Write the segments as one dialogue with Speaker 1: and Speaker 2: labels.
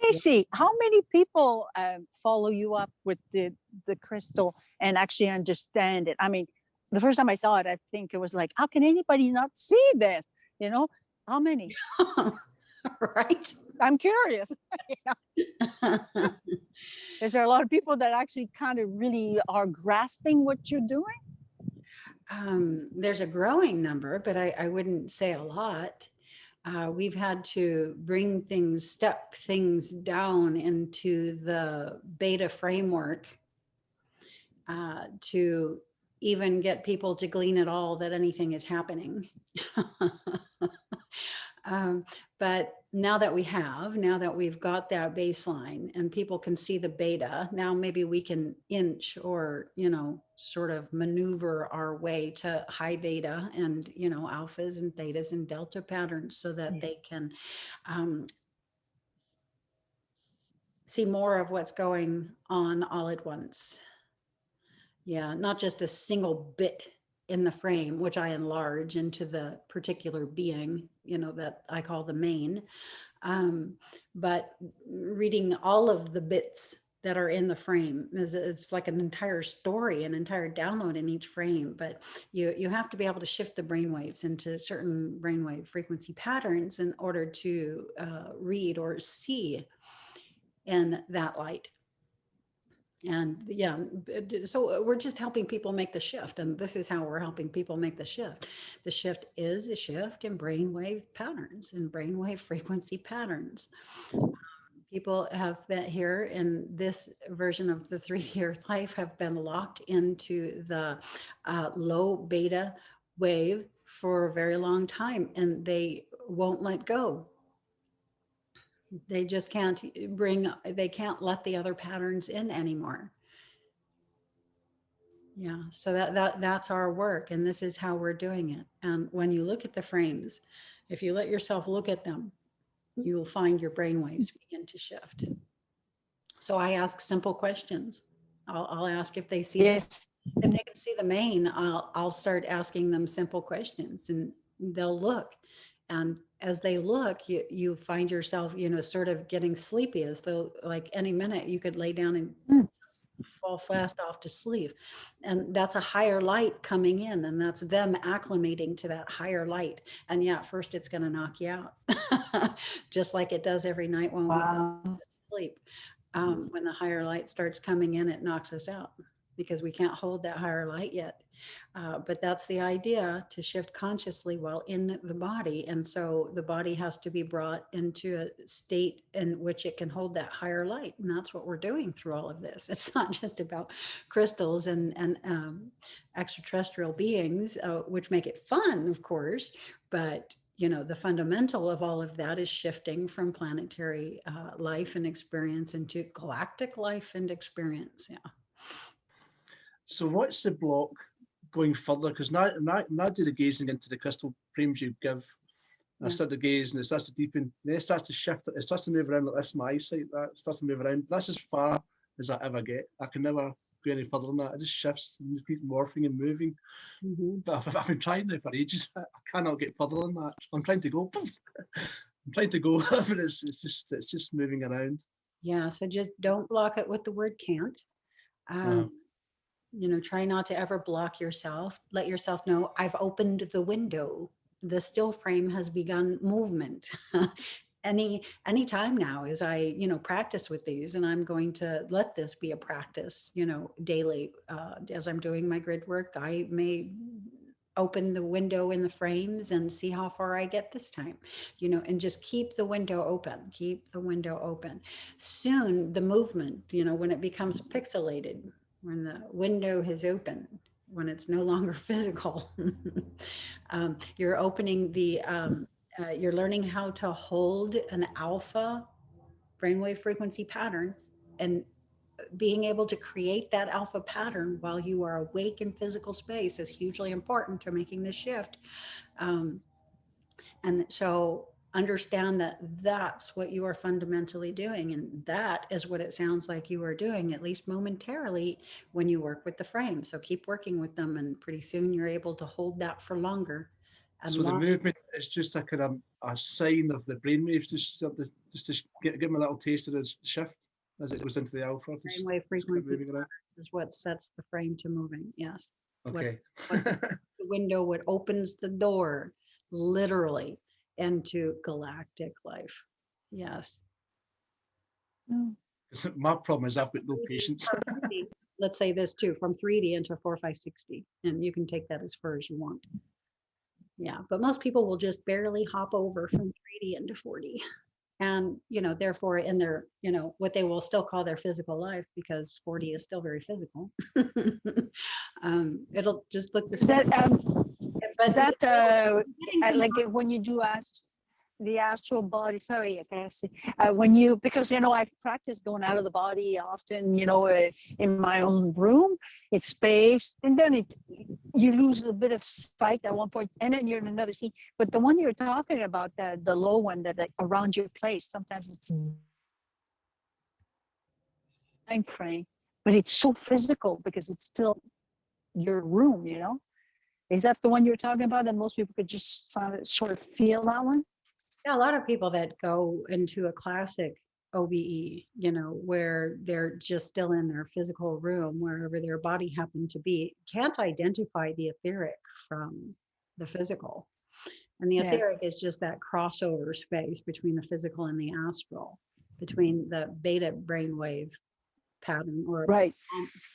Speaker 1: Tracy, how many people follow you up with the crystal and actually understand it? I mean, the first time I saw it, I think it was like, how can anybody not see this? You know, how many?
Speaker 2: Right.
Speaker 1: I'm curious. You know, is there a lot of people that actually kind of really are grasping what you're doing?
Speaker 2: There's a growing number, but I wouldn't say a lot. We've had to bring things, step things down into the beta framework to even get people to glean at all that anything is happening. Um, but now that we've got that baseline and people can see the beta, now maybe we can inch or, sort of maneuver our way to high beta and, alphas and thetas and delta patterns so that they can see more of what's going on all at once. Yeah, not just a single bit in the frame, which I enlarge into the particular being, that I call the main. But reading all of the bits that are in the frame is it's like an entire story, an entire download in each frame. But you have to be able to shift the brainwaves into certain brainwave frequency patterns in order to read or see in that light. And yeah, so we're just helping people make the shift. And this is how we're helping people make the shift. The shift is a shift in brainwave patterns and brainwave frequency patterns. People have been here in this version of the 3D Earth Life have been locked into the low beta wave for a very long time, and they won't let go. They just they can't let the other patterns in anymore. Yeah, so that's our work, and this is how we're doing it. And when you look at the frames, if you let yourself look at them, you will find your brainwaves begin to shift. So I ask simple questions. I'll ask if they see
Speaker 1: Yes.
Speaker 2: if they can see the main. I'll start asking them simple questions, and they'll look. And as they look, you find yourself, sort of getting sleepy, as though like any minute you could lay down and fall fast off to sleep. And that's a higher light coming in, and that's them acclimating to that higher light. And yeah, at first it's going to knock you out, just like it does every night when we sleep. When the higher light starts coming in, it knocks us out because we can't hold that higher light yet. But that's the idea, to shift consciously while in the body. And so the body has to be brought into a state in which it can hold that higher light. And that's what we're doing through all of this. It's not just about crystals and extraterrestrial beings, which make it fun, of course, but the fundamental of all of that is shifting from planetary life and experience into galactic life and experience. Yeah.
Speaker 3: So what's the block going further? Because now do the gazing into the crystal frames you give. I start to gaze, and it starts to deepen. Then it starts to shift. It starts to move around like this. My eyesight that starts to move around. That's as far as I ever get. I can never go any further than that. It just shifts and just keeps morphing and moving. But I've been trying now for ages. I cannot get further than that. I'm trying to go. I'm trying to go, but it's just moving around.
Speaker 2: Yeah. So just don't block it with the word can't. Try not to ever block yourself. Let yourself know, I've opened the window. The still frame has begun movement. Any time now as I, practice with these, and I'm going to let this be a practice, daily. As I'm doing my grid work, I may open the window in the frames and see how far I get this time, and just keep the window open, Soon the movement, when it becomes pixelated, when the window has opened, when it's no longer physical, you're opening you're learning how to hold an alpha brainwave frequency pattern, and being able to create that alpha pattern while you are awake in physical space is hugely important to making this shift. And so understand that that's what you are fundamentally doing. And that is what it sounds like you are doing, at least momentarily, when you work with the frame. So keep working with them, and pretty soon you're able to hold that for longer And
Speaker 3: So the
Speaker 2: that-
Speaker 3: movement is just a kind of a sign of the brainwaves, just to give them a little taste of the shift as it goes into the alpha. Just
Speaker 2: brainwave
Speaker 3: kind of
Speaker 2: frequency
Speaker 3: moving around.
Speaker 2: is what sets the frame to moving. Yes.
Speaker 3: Okay.
Speaker 2: The window, what opens the door, literally, into galactic life. Yes.
Speaker 1: Mm.
Speaker 3: My problem is I've got no patience.
Speaker 2: Let's say this too, from 3D into 4, 5, 60, and you can take that as far as you want. Yeah, but most people will just barely hop over from 3D into 4D. And, therefore in their, what they will still call their physical life, because 4D is still very physical. It'll just look the
Speaker 1: Is
Speaker 2: same.
Speaker 1: is that
Speaker 2: Getting things
Speaker 1: like when you do the astral body? Sorry, I can't see. Because I practice going out of the body often. In my own room, it's space, and then you lose a bit of sight at one point, and then you're in another scene. But the one you're talking about, the low one that like, around your place, sometimes it's time frame, but it's so physical because it's still your room. Is that the one you're talking about? And most people could just sort of feel that one.
Speaker 2: Yeah, a lot of people that go into a classic OBE, where they're just still in their physical room, wherever their body happened to be, can't identify the etheric from the physical. And the
Speaker 1: Yeah.
Speaker 2: etheric is just that crossover space between the physical and the astral, between the beta brainwave pattern, or
Speaker 1: Right.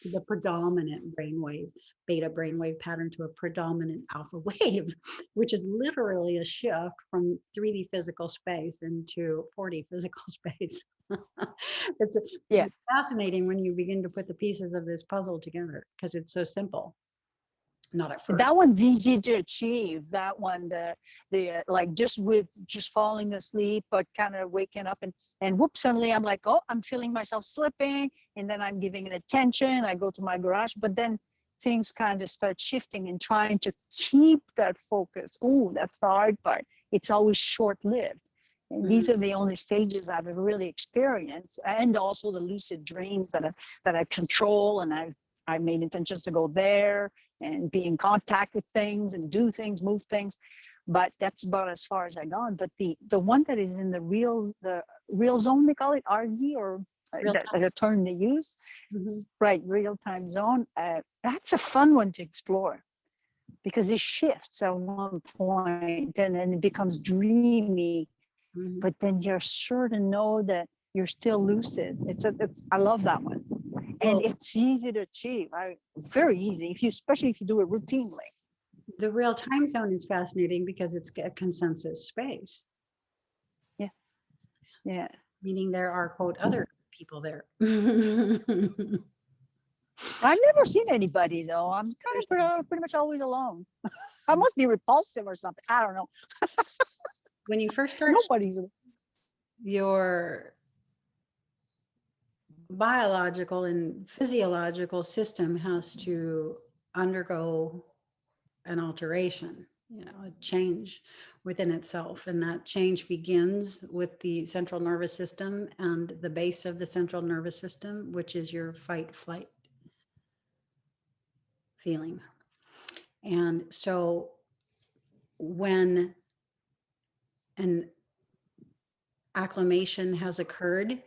Speaker 2: the predominant brainwave, beta brainwave pattern, to a predominant alpha wave, which is literally a shift from 3D physical space into 4D physical space. It's fascinating when you begin to put the pieces of this puzzle together, because it's so simple. Not at first.
Speaker 1: That one's easy to achieve. That one, the like just falling asleep, but kind of waking up and whoops, suddenly I'm like, oh, I'm feeling myself slipping, and then I'm giving it attention. I go to my garage, but then things kind of start shifting and trying to keep that focus. Oh, that's the hard part. It's always short-lived. And these are the only stages I've ever really experienced, and also the lucid dreams that I control, and I made intentions to go there and be in contact with things and do things, move things, but that's about as far as I gone. But the one that is in the real zone, they call it RZ, or the term they use, right? Real time zone. That's a fun one to explore, because it shifts at one point and then it becomes dreamy, but then you're sure to know that you're still lucid. I love that one. And it's easy to achieve. Very easy, especially if you do it routinely.
Speaker 2: The real time zone is fascinating because it's a consensus space.
Speaker 1: Yeah.
Speaker 2: Meaning there are, quote, other people there.
Speaker 1: I've never seen anybody though. I'm kind of pretty much always alone. I must be repulsive or something. I don't know.
Speaker 2: When you first start,
Speaker 1: Nobody's.
Speaker 2: your biological and physiological system has to undergo an alteration, a change within itself. And that change begins with the central nervous system and the base of the central nervous system, which is your fight flight feeling. And so when an acclimation has occurred,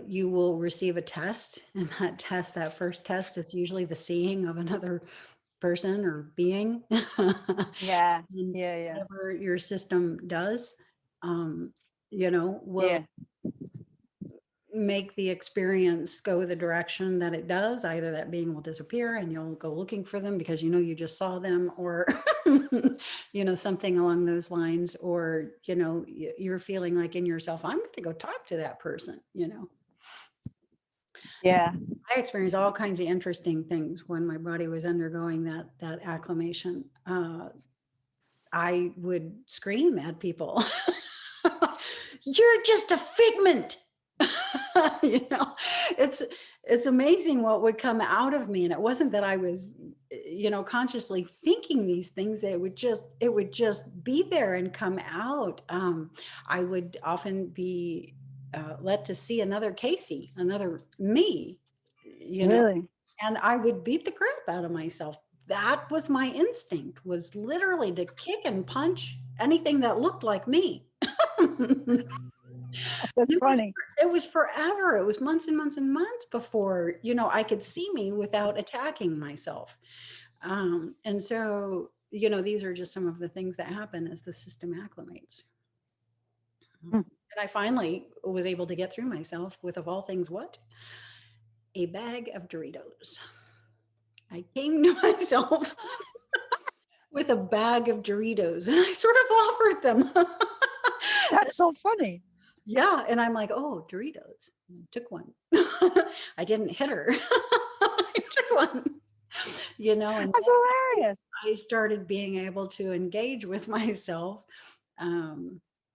Speaker 2: you will receive a test, and that first test is usually the seeing of another person or being.
Speaker 1: Yeah.
Speaker 2: And
Speaker 1: Yeah.
Speaker 2: whatever your system does, will make the experience go the direction that it does. Either that being will disappear and you'll go looking for them because you just saw them, or something along those lines, or you're feeling like in yourself, I'm going to go talk to that person.
Speaker 1: Yeah.
Speaker 2: I experienced all kinds of interesting things when my body was undergoing that acclimation. I would scream at people, "You're just a figment." It's amazing what would come out of me. And it wasn't that I was, consciously thinking these things. It would just be there and come out. I would often be let to see another Casey, another me,
Speaker 1: Really?
Speaker 2: and I would beat the crap out of myself that was my instinct, was literally to kick and punch anything that looked like me.
Speaker 1: That's
Speaker 2: It was,
Speaker 1: funny.
Speaker 2: it was forever. It was months and months and months before, I could see me without attacking myself. And so, these are just some of the things that happen as the system acclimates.
Speaker 1: Hmm.
Speaker 2: And I finally was able to get through myself with, of all things, what? A bag of Doritos. I came to myself with a bag of Doritos and I sort of offered them.
Speaker 1: That's so funny.
Speaker 2: Yeah. And I'm like, oh, Doritos. I took one. I didn't hit her. I took one. And
Speaker 1: That's hilarious.
Speaker 2: I started being able to engage with myself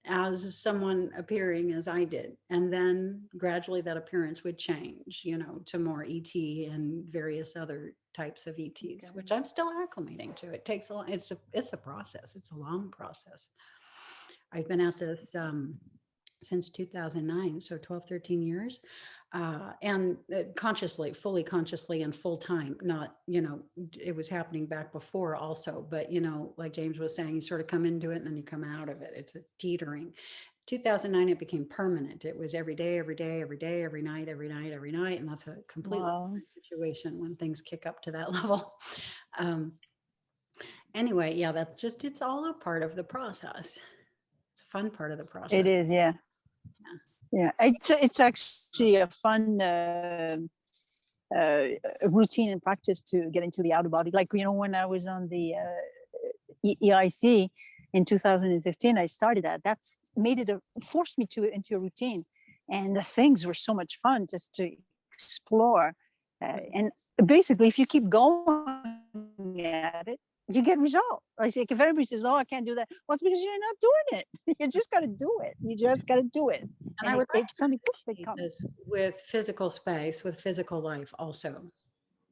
Speaker 2: as someone appearing as I did. And then gradually that appearance would change, to more ET and various other types of ETs,
Speaker 1: Okay.
Speaker 2: which I'm still acclimating to. It takes it's a process. It's a long process. I've been at this since 2009, so 12, 13 years. And consciously, fully consciously and full time, not, it was happening back before also, but, like James was saying, you sort of come into it and then you come out of it. It's a teetering. 2009, it became permanent. It was every day, every day, every day, every night, every night, every night. And that's a completely
Speaker 1: Wow.
Speaker 2: different situation when things kick up to that level. Anyway, yeah, it's all a part of the process. It's a fun part of the process.
Speaker 1: It is, yeah. Yeah, it's actually a fun routine and practice to get into the outer body. Like, when I was on the EIC in 2015, I started that. That's made it forced me into a routine, and the things were so much fun just to explore. And basically, if you keep going at it, you get result. I say, if everybody says, "Oh, I can't do that," well, it's because you're not doing it. You just got to do it. You just got to do it.
Speaker 2: And I would like to
Speaker 1: something
Speaker 2: relate this with physical space, with physical life also,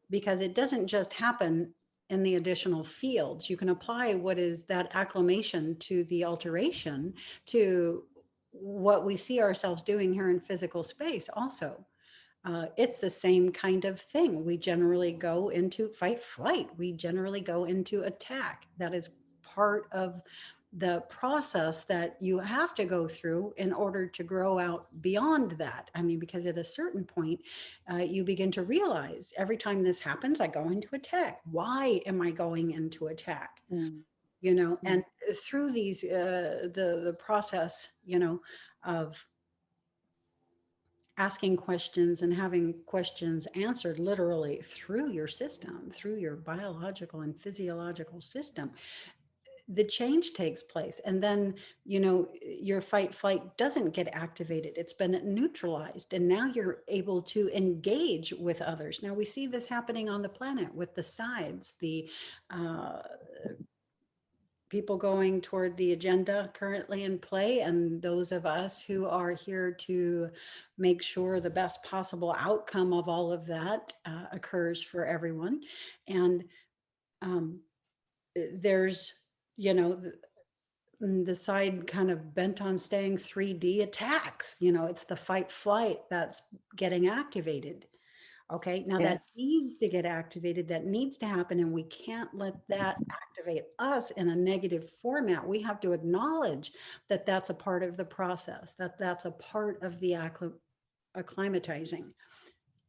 Speaker 2: because it doesn't just happen in the additional fields. You can apply what is that acclimation to the alteration to what we see ourselves doing here in physical space also. It's the same kind of thing. We generally go into fight, flight. We generally go into attack. That is part of the process that you have to go through in order to grow out beyond that. I mean, because at a certain point, you begin to realize every time this happens, I go into attack. Why am I going into attack? And through these, the process, of asking questions and having questions answered literally through your system, through your biological and physiological system, the change takes place. And then, your fight flight doesn't get activated. It's been neutralized. And now you're able to engage with others. Now we see this happening on the planet with the sides, the people going toward the agenda currently in play, and those of us who are here to make sure the best possible outcome of all of that occurs for everyone. And there's, the side kind of bent on staying 3D attacks, it's the fight flight that's getting activated. Okay, now that needs to get activated, that needs to happen, and we can't let that activate us in a negative format. We have to acknowledge that that's a part of the process, that that's a part of the acclimatizing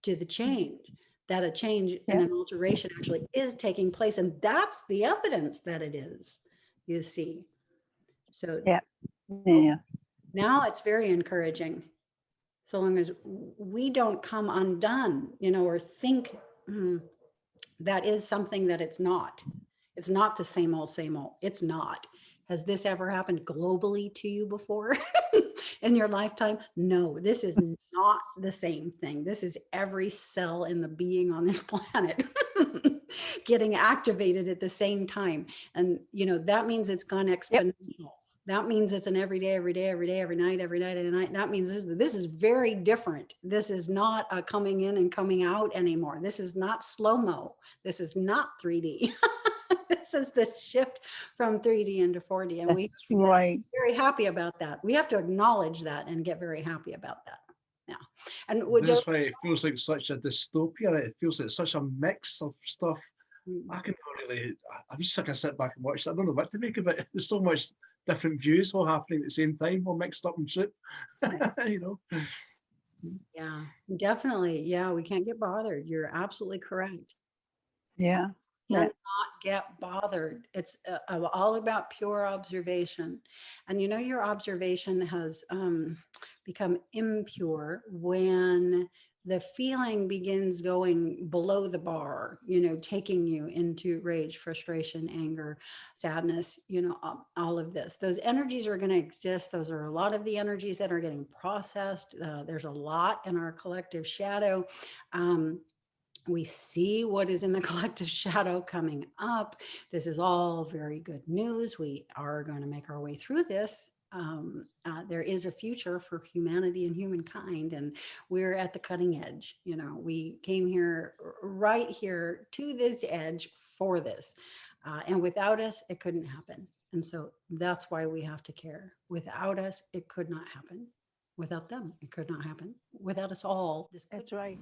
Speaker 2: to the change, that a change and an alteration actually is taking place. And that's the evidence that it is, you see. So now it's very encouraging. So long as we don't come undone, or think that is something that it's not. It's not the same old, same old. It's not. Has this ever happened globally to you before in your lifetime? No, this is not the same thing. This is every cell in the being on this planet getting activated at the same time. And, that means it's gone exponential. That means it's an every day, every day, every day, every night, every night, every night. That means this is very different. This is not a coming in and coming out anymore. This is not slow-mo. This is not 3D. This is the shift from 3D into 4D. And we are very happy about that. We have to acknowledge that and get very happy about that. Yeah. And
Speaker 3: this is why it feels like such a dystopia. It feels like such a mix of stuff I can not really, I'm just like I sit back and watch it. I don't know what to make of it. There's so much different views all happening at the same time, all mixed up in soup. You know.
Speaker 2: Yeah, definitely. Yeah, we can't get bothered. You're absolutely correct.
Speaker 1: Yeah. Yeah.
Speaker 2: Cannot get bothered. It's all about pure observation. And you know, your observation has become impure when the feeling begins going below the bar, you know, taking you into rage, frustration, anger, sadness, you know, all of this. Those energies are going to exist. Those are a lot of the energies that are getting processed. There's a lot in our collective shadow. We see what is in the collective shadow coming up. This is all very good news. We are going to make our way through this. There is a future for humanity and humankind, and we're at the cutting edge. You know, we came here right here to this edge for this. And without us, it couldn't happen. And so that's why we have to care. Without us, it could not happen. Without them, it could not happen. Without us all, this
Speaker 1: That's right.